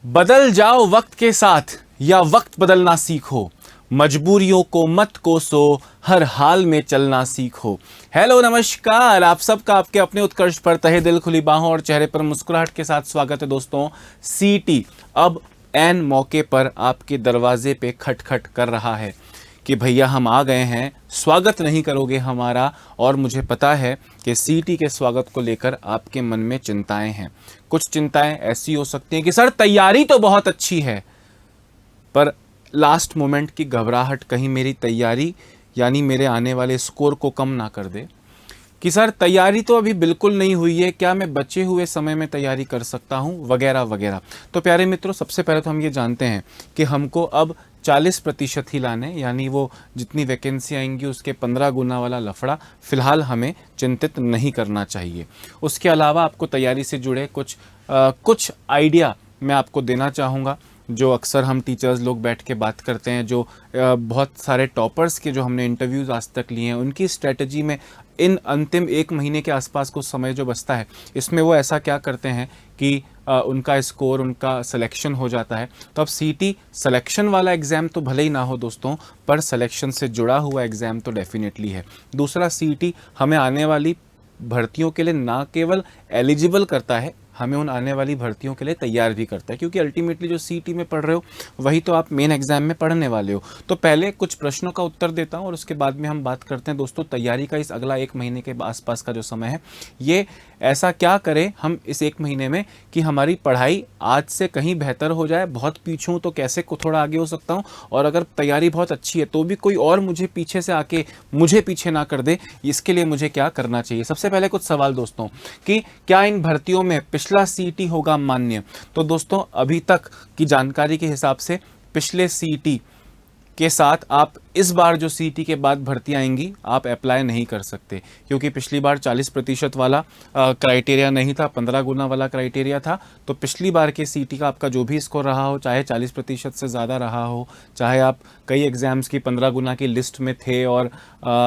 बदल जाओ वक्त के साथ या वक्त बदलना सीखो, मजबूरियों को मत कोसो, हर हाल में चलना सीखो। हेलो नमस्कार, आप सबका आपके अपने उत्कर्ष पर तहे दिल खुली बाहों और चेहरे पर मुस्कुराहट के साथ स्वागत है दोस्तों। सीटी अब एन मौके पर आपके दरवाजे पे खटखट कर रहा है कि भैया हम आ गए हैं, स्वागत नहीं करोगे हमारा। और मुझे पता है कि सीटी के स्वागत को लेकर आपके मन में चिंताएं हैं। कुछ चिंताएं ऐसी हो सकती हैं कि सर तैयारी तो बहुत अच्छी है, पर लास्ट मोमेंट की घबराहट कहीं मेरी तैयारी यानी मेरे आने वाले स्कोर को कम ना कर दे। कि सर तैयारी तो अभी बिल्कुल नहीं हुई है, क्या मैं बचे हुए समय में तैयारी कर सकता हूँ, वगैरह वगैरह। तो प्यारे मित्रों, सबसे पहले तो हम ये जानते हैं कि हमको अब 40% ही लाने, यानी वो जितनी वैकेंसी आएंगी उसके 15 गुना वाला लफड़ा फिलहाल हमें चिंतित नहीं करना चाहिए। उसके अलावा आपको तैयारी से जुड़े कुछ आइडिया मैं आपको देना चाहूँगा, जो अक्सर हम टीचर्स लोग बैठ के बात करते हैं, जो बहुत सारे टॉपर्स के जो हमने इंटरव्यूज़ आज तक लिए हैं, उनकी स्ट्रेटजी में इन अंतिम 1 महीने के आसपास कुछ समय जो बचता है, इसमें वो ऐसा क्या करते हैं कि उनका स्कोर, उनका सिलेक्शन हो जाता है। तो अब सीटी सिलेक्शन वाला एग्ज़ाम तो भले ही ना हो दोस्तों, पर सिलेक्शन से जुड़ा हुआ एग्ज़ाम तो डेफिनेटली है। दूसरा, सीटी हमें आने वाली भर्तियों के लिए ना केवल एलिजिबल करता है, हमें उन आने वाली भर्तियों के लिए तैयार भी करता है, क्योंकि अल्टीमेटली जो सीटी में पढ़ रहे हो वही तो आप मेन एग्जाम में पढ़ने वाले हो। तो पहले कुछ प्रश्नों का उत्तर देता हूं और उसके बाद में हम बात करते हैं दोस्तों तैयारी का। इस अगला 1 महीने के आसपास का जो समय है, ये ऐसा क्या करें हम इस 1 महीने में कि हमारी पढ़ाई आज से कहीं बेहतर हो जाए। बहुत पीछे हूँ तो कैसे को थोड़ा आगे हो सकता हूँ, और अगर तैयारी बहुत अच्छी है तो भी कोई और मुझे पीछे से आके मुझे पीछे ना कर दे, इसके लिए मुझे क्या करना चाहिए। सबसे पहले कुछ सवाल दोस्तों कि क्या इन भर्तियों में पिछला सीटी होगा मान्य। तो दोस्तों अभी तक की जानकारी के हिसाब से पिछले सीटी के साथ आप इस बार जो सीटी के बाद भर्ती आएंगी आप अप्लाई नहीं कर सकते, क्योंकि पिछली बार 40% वाला क्राइटेरिया नहीं था, 15 गुना वाला क्राइटेरिया था। तो पिछली बार के सीटी का आपका जो भी स्कोर रहा हो, चाहे 40% से ज़्यादा रहा हो, चाहे आप कई एग्ज़ाम्स की 15 गुना की लिस्ट में थे और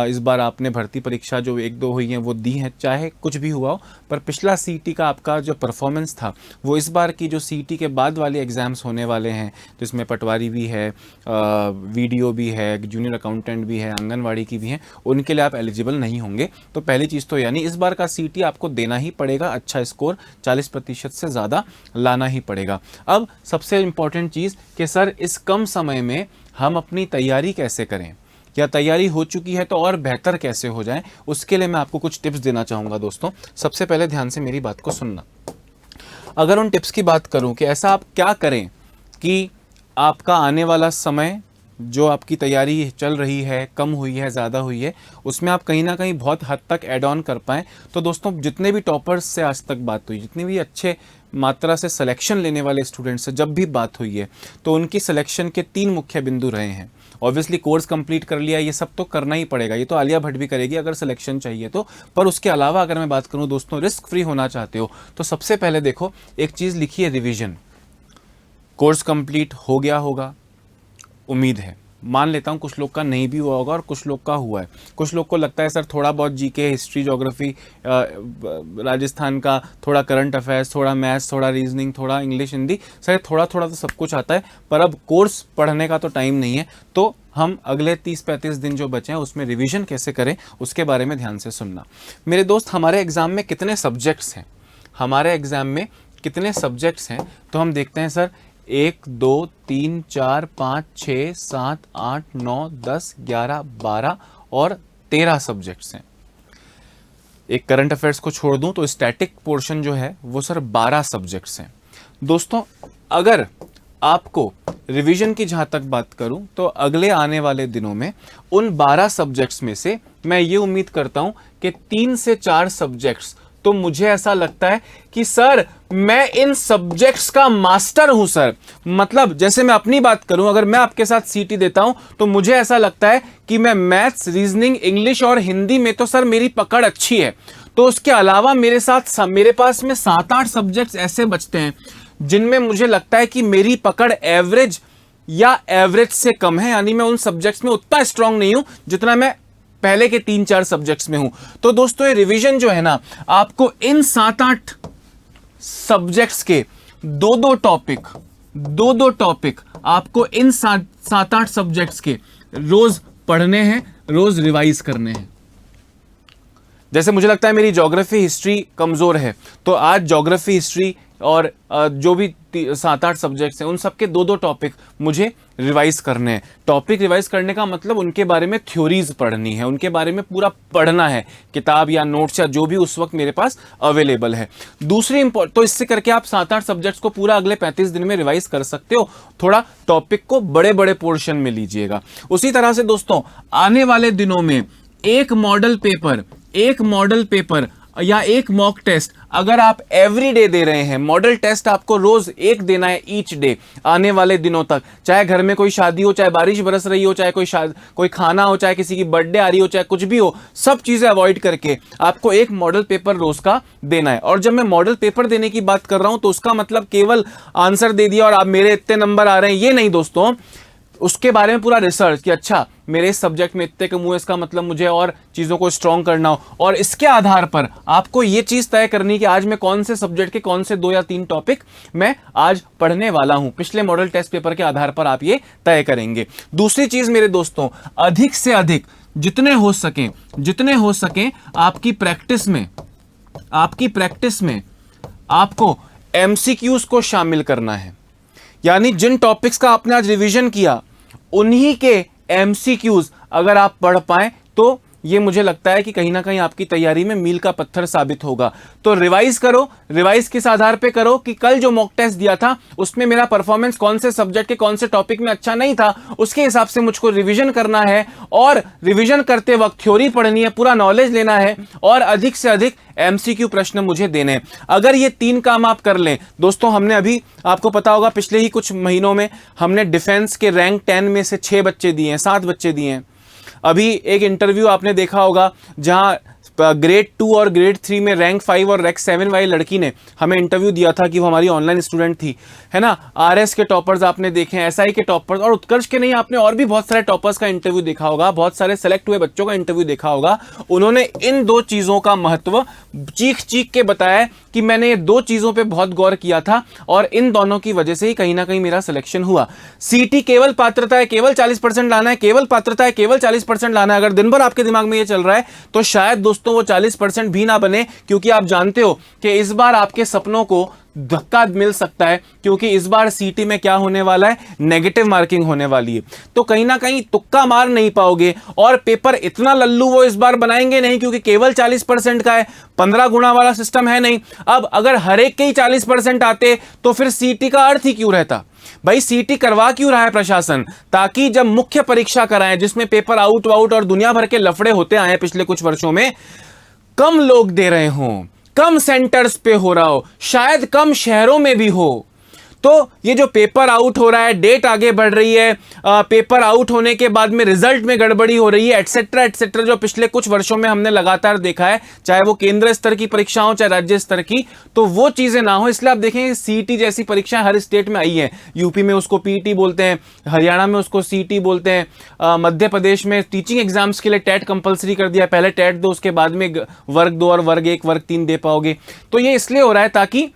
इस बार आपने भर्ती परीक्षा जो 1-2 हुई हैं वो दी हैं, चाहे कुछ भी हुआ हो, पर पिछला सीटी का आपका जो परफॉर्मेंस था वो इस बार की जो सीटी के बाद वाले एग्ज़ाम्स होने वाले हैं, जिसमें पटवारी भी है, वीडियो भी है, जूनियर अकाउंटेंट भी है, आंगनवाड़ी की भी है, उनके लिए आप एलिजिबल नहीं होंगे। तो पहली चीज़ तो यानी इस बार का सीटी आपको देना ही पड़ेगा, अच्छा स्कोर 40% से ज़्यादा लाना ही पड़ेगा। अब सबसे इम्पॉर्टेंट चीज़ कि सर इस कम समय में हम अपनी तैयारी कैसे करें, या तैयारी हो चुकी है तो और बेहतर कैसे हो जाए, उसके लिए मैं आपको कुछ टिप्स देना चाहूँगा दोस्तों। सबसे पहले ध्यान से मेरी बात को सुनना। अगर उन टिप्स की बात करूँ कि ऐसा आप क्या करें कि आपका आने वाला समय जो आपकी तैयारी चल रही है, कम हुई है, ज़्यादा हुई है, उसमें आप कहीं ना कहीं बहुत हद तक ऐड ऑन कर पाएँ। तो दोस्तों जितने भी टॉपर्स से आज तक बात हुई, जितने भी अच्छे मात्रा से सिलेक्शन लेने वाले स्टूडेंट से जब भी बात हुई है, तो उनकी सिलेक्शन के 3 मुख्य बिंदु रहे हैं। ऑब्वियसली कोर्स कंप्लीट कर लिया, ये सब तो करना ही पड़ेगा, ये तो आलिया भट्ट भी करेगी अगर सिलेक्शन चाहिए तो। पर उसके अलावा अगर मैं बात करूँ दोस्तों, रिस्क फ्री होना चाहते हो तो सबसे पहले देखो, एक चीज़ लिखी है रिविज़न। कोर्स कंप्लीट हो गया होगा, उम्मीद है, मान लेता हूँ कुछ लोग का नहीं भी हुआ होगा और कुछ लोग का हुआ है। कुछ लोग को लगता है सर थोड़ा बहुत जीके, हिस्ट्री, ज्योग्राफी, राजस्थान का थोड़ा करंट अफेयर्स, थोड़ा मैथ्स, थोड़ा रीजनिंग, थोड़ा इंग्लिश, हिंदी, सर थोड़ा थोड़ा तो सब कुछ आता है, पर अब कोर्स पढ़ने का तो टाइम नहीं है। तो हम अगले 30-35 दिन जो बचे हैं उसमें रिवीजन कैसे करें उसके बारे में ध्यान से सुनना। मेरे दोस्त, हमारे एग्ज़ाम में कितने सब्जेक्ट्स हैं, हमारे एग्ज़ाम में कितने सब्जेक्ट्स हैं, तो हम देखते हैं सर 1 2 3 4 5 6 7 8 9 10 11 12 और 13 सब्जेक्ट्स हैं। एक करंट अफेयर्स को छोड़ दूं तो स्टैटिक पोर्शन जो है वो सर 12 सब्जेक्ट्स हैं। दोस्तों अगर आपको रिवीजन की जहां तक बात करूं तो अगले आने वाले दिनों में उन 12 सब्जेक्ट्स में से मैं ये उम्मीद करता हूं कि 3 से 4 सब्जेक्ट्स तो मुझे ऐसा लगता है कि सर मैं इन सब्जेक्ट्स का मास्टर हूं सर। मतलब जैसे मैं अपनी बात करूं, अगर मैं आपके साथ सीटी देता हूं तो मुझे ऐसा लगता है कि मैं मैथ्स, रीजनिंग, इंग्लिश और हिंदी में तो सर मेरी पकड़ अच्छी है। तो उसके अलावा मेरे पास में 7-8 सब्जेक्ट्स ऐसे बचते हैं जिनमें मुझे लगता है कि मेरी पकड़ एवरेज या एवरेज से कम है, यानी मैं उन सब्जेक्ट्स में उतना स्ट्रांग नहीं हूं जितना मैं पहले के 3-4 सब्जेक्ट्स में हूं। तो दोस्तों ये रिवीजन जो है ना, आपको इन 7-8 सब्जेक्ट्स के 2-2 टॉपिक दो दो टॉपिक आपको इन 7-8 सब्जेक्ट्स के रोज पढ़ने हैं, रोज रिवाइज करने हैं। जैसे मुझे लगता है मेरी ज्योग्राफी हिस्ट्री कमजोर है, तो आज ज्योग्राफी हिस्ट्री और जो भी 7-8 सब्जेक्ट्स हैं उन सबके दो दो टॉपिक मुझे रिवाइज करने हैं। टॉपिक रिवाइज करने का मतलब उनके बारे में थ्योरीज पढ़नी है, उनके बारे में पूरा पढ़ना है, किताब या नोट्स या जो भी उस वक्त मेरे पास अवेलेबल है। दूसरी तो इससे करके आप 7-8 सब्जेक्ट्स को पूरा अगले 35 दिन में रिवाइज कर सकते हो। थोड़ा टॉपिक को बड़े बड़े पोर्शन में लीजिएगा। उसी तरह से दोस्तों आने वाले दिनों में एक मॉडल पेपर या एक मॉक टेस्ट अगर आप एवरी डे दे रहे हैं, मॉडल टेस्ट आपको रोज एक देना है ईच डे आने वाले दिनों तक, चाहे घर में कोई शादी हो, चाहे बारिश बरस रही हो, चाहे कोई खाना हो, चाहे किसी की बर्थडे आ रही हो, चाहे कुछ भी हो, सब चीजें अवॉइड करके आपको एक मॉडल पेपर रोज का देना है। और जब मैं मॉडल पेपर देने की बात कर रहा हूं तो उसका मतलब केवल आंसर दे दिया और आप मेरे इतने नंबर आ रहे हैं ये नहीं दोस्तों, उसके बारे में पूरा रिसर्च कि अच्छा मेरे इस सब्जेक्ट में इतने कम हुए, इसका मतलब मुझे और चीज़ों को स्ट्रॉन्ग करना हो, और इसके आधार पर आपको ये चीज़ तय करनी कि आज मैं कौन से सब्जेक्ट के कौन से 2 या 3 टॉपिक मैं आज पढ़ने वाला हूं। पिछले मॉडल टेस्ट पेपर के आधार पर आप ये तय करेंगे। दूसरी चीज़ मेरे दोस्तों, अधिक से अधिक जितने हो सकें आपकी प्रैक्टिस में आपको एमसीक्यूज को शामिल करना है। यानी जिन टॉपिक्स का आपने आज रिवीजन किया उन्हीं के एमसीक्यूज अगर आप पढ़ पाएं तो ये मुझे लगता है कि कहीं ना कहीं आपकी तैयारी में मील का पत्थर साबित होगा। तो रिवाइज करो, रिवाइज किस आधार पे करो कि कल जो मॉक टेस्ट दिया था उसमें मेरा परफॉर्मेंस कौन से सब्जेक्ट के कौन से टॉपिक में अच्छा नहीं था, उसके हिसाब से मुझको रिवीजन करना है, और रिवीजन करते वक्त थ्योरी पढ़नी है, पूरा नॉलेज लेना है, और अधिक से अधिक एमसीक्यू प्रश्न मुझे देने हैं। अगर ये 3 काम आप कर लें दोस्तों, हमने अभी आपको पता होगा पिछले ही कुछ महीनों में हमने डिफेंस के रैंक 10 में से 6 बच्चे दिए हैं, 7 बच्चे दिए हैं। अभी एक इंटरव्यू आपने देखा होगा जहां ग्रेड 2 और ग्रेड 3 में रैंक 5 और रैंक 7 वाली लड़की ने हमें इंटरव्यू दिया था कि वो हमारी ऑनलाइन स्टूडेंट थी, है ना। आरएस के टॉपर्स आपने देखे हैं, एसआई के टॉपर्स, और उत्कर्ष के नहीं, आपने और भी बहुत सारे टॉपर्स का इंटरव्यू देखा होगा, बहुत सारे सेलेक्ट हुए बच्चों का इंटरव्यू देखा होगा। उन्होंने इन 2 चीज़ों का महत्व चीख के बताया कि मैंने ये 2 चीज़ों पर बहुत गौर किया था और इन दोनों की वजह से ही कहीं ना कहीं मेरा सिलेक्शन हुआ। सीटी केवल पात्रता है, केवल 40% लाना है, केवल पात्रता है, केवल 40% लाना है। अगर दिन भर आपके दिमाग में ये चल रहा है तो शायद दोस्तों वो 40% भी ना बने, क्योंकि आप जानते हो कि इस बार आपके सपनों को धक्का मिल सकता है, क्योंकि इस बार सीटी में क्या होने वाला है, नेगेटिव मार्किंग होने वाली है। तो कहीं ना कहीं तुक्का मार नहीं पाओगे, और पेपर इतना लल्लू वो इस बार बनाएंगे नहीं, क्योंकि केवल 40% का है, 15 गुना वाला सिस्टम है नहीं। अब अगर हर एक के ही 40% आते तो फिर सीटी का अर्थ ही क्यों रहता। भाई सीटी करवा क्यों रहा है प्रशासन, ताकि जब मुख्य परीक्षा कराएं जिसमें पेपर आउट और दुनिया भर के लफड़े होते आए पिछले कुछ वर्षों में, कम लोग दे रहे हों, कम सेंटर्स पे हो रहा हो, शायद कम शहरों में भी हो। तो ये जो पेपर आउट हो रहा है, डेट आगे बढ़ रही है, पेपर आउट होने के बाद में रिजल्ट में गड़बड़ी हो रही है, एटसेट्रा जो पिछले कुछ वर्षों में हमने लगातार देखा है, चाहे वो केंद्र स्तर की परीक्षा हो चाहे राज्य स्तर की, तो वो चीजें ना हो। इसलिए आप देखेंगे सीटी जैसी परीक्षाएं हर स्टेट में आई है। यूपी में उसको पीटी बोलते हैं, हरियाणा में उसको सीटी बोलते हैं, मध्य प्रदेश में टीचिंग एग्जाम्स के लिए टेट कंपलसरी कर दिया, पहले टेट दो उसके बाद में वर्ग 2 और वर्ग 1 वर्ग 3 दे पाओगे। तो ये इसलिए हो रहा है ताकि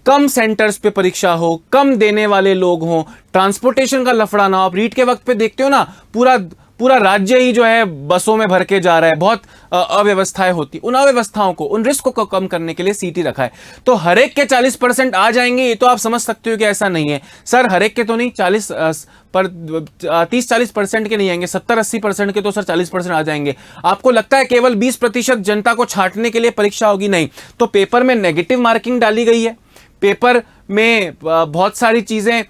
कम सेंटर्स पे परीक्षा हो, कम देने वाले लोग हों, ट्रांसपोर्टेशन का लफड़ा ना हो। आप रीट के वक्त पे देखते हो ना, पूरा राज्य ही जो है बसों में भर के जा रहा है, बहुत अव्यवस्थाएं होती। उन अव्यवस्थाओं को, उन रिस्क को कम करने के लिए सीटी रखा है। तो हर एक के 40% आ जाएंगे ये तो आप समझ सकते हो कि ऐसा नहीं है सर, हर एक के तो नहीं, 30-40% के नहीं आएंगे, 70-80% के तो सर 40% आ जाएंगे। आपको लगता है केवल 20% जनता को छांटने के लिए परीक्षा होगी? नहीं। तो पेपर में नेगेटिव मार्किंग डाली गई है, पेपर में बहुत सारी चीजें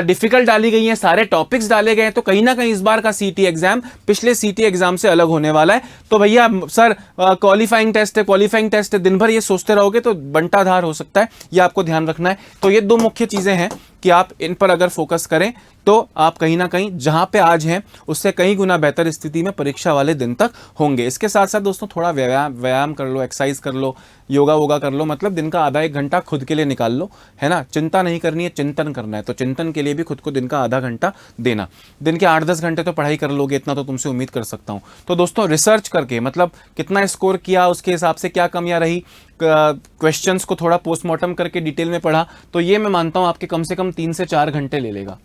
डिफिकल्ट डाली गई हैं, सारे टॉपिक्स डाले गए हैं। तो कहीं ना कहीं इस बार का सीटी एग्जाम पिछले सीटी एग्जाम से अलग होने वाला है। तो भैया सर क्वालिफाइंग टेस्ट है, दिन भर ये सोचते रहोगे तो बंटाधार हो सकता है, ये आपको ध्यान रखना है। तो ये 2 मुख्य चीजें हैं कि आप इन पर अगर फोकस करें तो आप कहीं ना कहीं जहां पे आज हैं उससे कई गुना बेहतर स्थिति में परीक्षा वाले दिन तक होंगे। इसके साथ साथ दोस्तों थोड़ा व्यायाम कर लो, एक्सरसाइज कर लो, योगा वोगा कर लो, मतलब दिन का आधा 1 घंटा खुद के लिए निकाल लो, है ना। चिंता नहीं करनी है, चिंतन करना है, तो चिंतन के लिए भी खुद को दिन का आधा घंटा देना। दिन के 8-10 घंटे तो पढ़ाई कर लोगे, इतना तो तुमसे उम्मीद कर सकता हूं। तो दोस्तों रिसर्च करके, मतलब कितना स्कोर किया, उसके हिसाब से क्या कमियां रही, क्वेश्चंस को थोड़ा पोस्टमार्टम करके डिटेल में पढ़ा, तो ये मैं मानता हूँ आपके कम से कम 3 से 4 घंटे ले लेगा,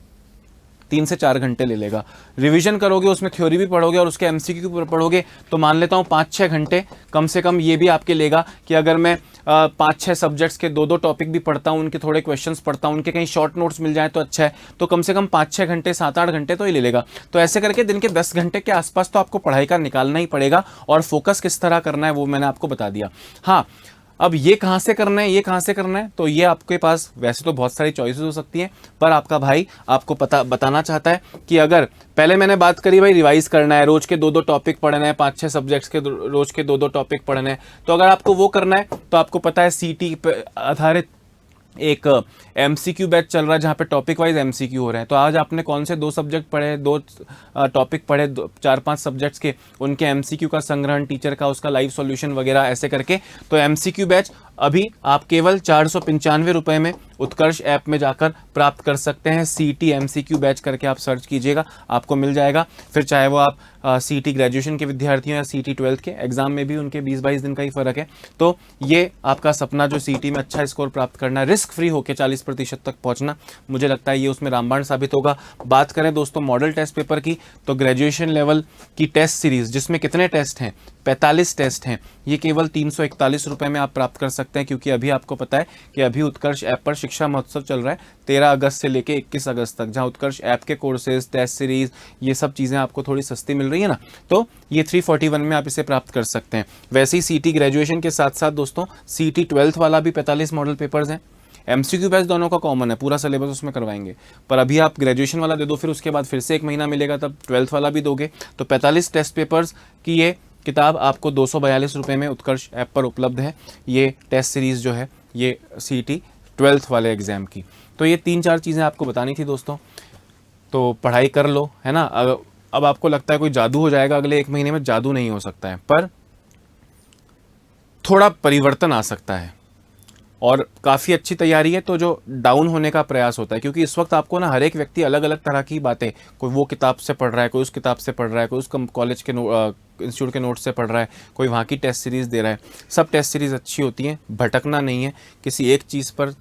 3 से 4 घंटे ले लेगा। रिवीजन करोगे, उसमें थ्योरी भी पढ़ोगे और उसके एमसीक्यू पढ़ोगे, तो मान लेता हूँ 5-6 घंटे कम से कम ये भी आपके लेगा कि अगर मैं 5-6 सब्जेक्ट्स के 2-2 टॉपिक भी पढ़ता हूँ, उनके थोड़े क्वेश्चंस पढ़ता हूँ, उनके कहीं शॉर्ट नोट्स मिल जाए तो अच्छा है, तो कम से कम 5-6 घंटे 7-8 घंटे तो ये ले लेगा। तो ऐसे करके दिन के 10 घंटे के आसपास तो आपको पढ़ाई का निकालना ही पड़ेगा, और फोकस किस तरह करना है वो मैंने आपको बता दिया। हाँ, अब ये कहाँ से करना है, ये कहाँ से करना है, तो ये आपके पास वैसे तो बहुत सारी चॉइसेस हो सकती हैं, पर आपका भाई आपको बताना चाहता है कि अगर पहले मैंने बात करी भाई रिवाइज करना है, रोज के 2-2 टॉपिक पढ़ना है, 5-6 सब्जेक्ट्स के रोज के 2-2 टॉपिक पढ़ने हैं, तो अगर आपको वो करना है तो आपको पता है सीटी पे आधारित एक एमसीक्यू बैच चल रहा है जहाँ पे टॉपिक वाइज एमसीक्यू हो रहे हैं। तो आज आपने कौन से 2 सब्जेक्ट पढ़े, 2 टॉपिक पढ़े, 4-5 सब्जेक्ट्स के, उनके एमसीक्यू का संग्रहण, टीचर का उसका लाइव सॉल्यूशन वगैरह ऐसे करके, तो एमसीक्यू बैच अभी आप केवल 495 रुपये में उत्कर्ष ऐप में जाकर प्राप्त कर सकते हैं। सीटी एमसीक्यू बैच करके आप सर्च कीजिएगा, आपको मिल जाएगा। फिर चाहे वो आप सीटी ग्रेजुएशन के विद्यार्थी हो या सीटी 12th के, एग्जाम में भी उनके 20-22 दिन का ही फर्क है। तो ये आपका सपना जो सीटी में अच्छा स्कोर प्राप्त करना है, रिस्क फ्री होकर 40% तक पहुंचना, मुझे लगता है ये उसमें रामबाण साबित होगा। बात करें दोस्तों मॉडल टेस्ट पेपर की, तो ग्रेजुएशन लेवल की टेस्ट सीरीज जिसमें कितने टेस्ट हैं, 45 टेस्ट हैं, ये केवल 341 रुपये में आप प्राप्त कर सकते हैं। क्योंकि अभी आपको पता है कि अभी उत्कर्ष ऐप पर शिक्षा महोत्सव चल रहा है 13 अगस्त से लेके 21 अगस्त तक, जहां उत्कर्ष ऐप के कोर्सेज, टेस्ट सीरीज, ये सब चीज़ें आपको थोड़ी सस्ती मिल रही है ना, तो ये 341 में आप इसे प्राप्त कर सकते हैं। वैसे ही सीटी ग्रेजुएशन के साथ साथ दोस्तों सीटी 12th वाला भी 45 मॉडल पेपर्स हैं। एमसीक्यू बैच दोनों का कॉमन है, पूरा सिलेबस उसमें करवाएंगे, पर अभी आप ग्रेजुएशन वाला दे दो, फिर उसके बाद फिर से 1 महीना मिलेगा, तब 12th वाला भी दोगे, तो 45 टेस्ट पेपर्स की ये किताब आपको 242 रुपये में उत्कर्ष ऐप पर उपलब्ध है। ये टेस्ट सीरीज़ जो है ये सीटी 12th वाले एग्ज़ाम की। तो ये 3-4 चीज़ें आपको बतानी थी दोस्तों, तो पढ़ाई कर लो, है ना। अब आपको लगता है कोई जादू हो जाएगा अगले 1 महीने में, जादू नहीं हो सकता है, पर थोड़ा परिवर्तन आ सकता है और काफ़ी अच्छी तैयारी है तो जो डाउन होने का प्रयास होता है। क्योंकि इस वक्त आपको ना हर एक व्यक्ति अलग अलग तरह की बातें, कोई वो किताब से पढ़ रहा है, कोई उस किताब से पढ़ रहा है, कोई उस कॉलेज के इंस्टीट्यूट के नोट से पढ़ रहा है, कोई वहाँ की टेस्ट सीरीज़ दे रहा है। सब टेस्ट सीरीज़ अच्छी होती हैं, भटकना नहीं है, किसी एक चीज़ पर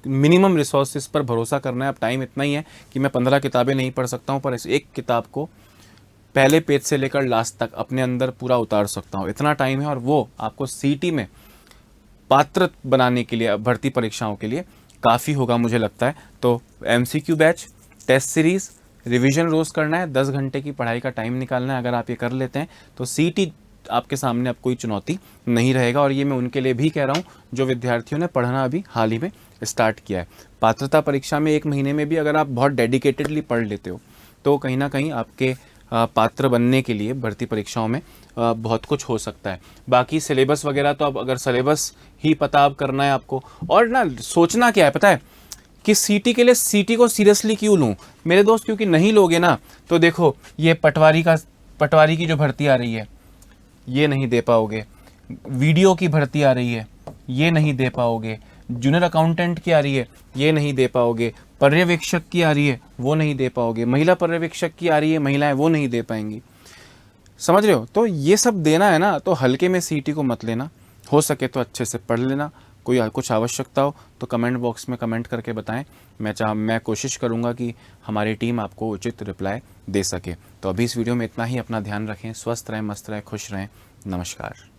मिनिमम रिसोर्सेज पर भरोसा करना है। अब टाइम इतना ही है कि मैं 15 किताबें नहीं पढ़ सकता हूँ, पर इस एक किताब को पहले पेज से लेकर लास्ट तक अपने अंदर पूरा उतार सकता हूँ, इतना टाइम है। और वो आपको सीटी में पात्र बनाने के लिए, भर्ती परीक्षाओं के लिए काफ़ी होगा मुझे लगता है। तो MCQ batch, test series, revision रोज़ करना है, 10 घंटे की पढ़ाई का टाइम निकालना है, अगर आप ये कर लेते हैं तो सीटी आपके सामने अब कोई चुनौती नहीं रहेगा। और ये मैं उनके लिए भी कह रहा हूँ जो विद्यार्थियों ने पढ़ना अभी हाल ही में स्टार्ट किया है। पात्रता परीक्षा में 1 महीने में भी अगर आप बहुत डेडिकेटेडली पढ़ लेते हो तो कहीं ना कहीं आपके पात्र बनने के लिए भर्ती परीक्षाओं में बहुत कुछ हो सकता है। बाकी सिलेबस वगैरह तो अब अगर सिलेबस ही पता अब करना है आपको, और ना सोचना क्या है पता है कि सीटी के लिए सीटी को सीरियसली क्यों लूँ मेरे दोस्त, क्योंकि नहीं लोगे ना तो देखो ये पटवारी की जो भर्ती आ रही है ये नहीं दे पाओगे, वीडियो की भर्ती आ रही है ये नहीं दे पाओगे, जूनियर अकाउंटेंट की आ रही है ये नहीं दे पाओगे, पर्यवेक्षक की आ रही है वो नहीं दे पाओगे, महिला पर्यवेक्षक की आ रही है महिलाएं वो नहीं दे पाएंगी, समझ रहे हो। तो ये सब देना है ना, तो हल्के में सीटी को मत लेना, हो सके तो अच्छे से पढ़ लेना। कोई कुछ आवश्यकता हो तो कमेंट बॉक्स में कमेंट करके बताएं, मैं कोशिश करूंगा कि हमारी टीम आपको उचित रिप्लाई दे सके। तो अभी इस वीडियो में इतना ही, अपना ध्यान रखें, स्वस्थ रहें, मस्त रहें, खुश रहें, नमस्कार।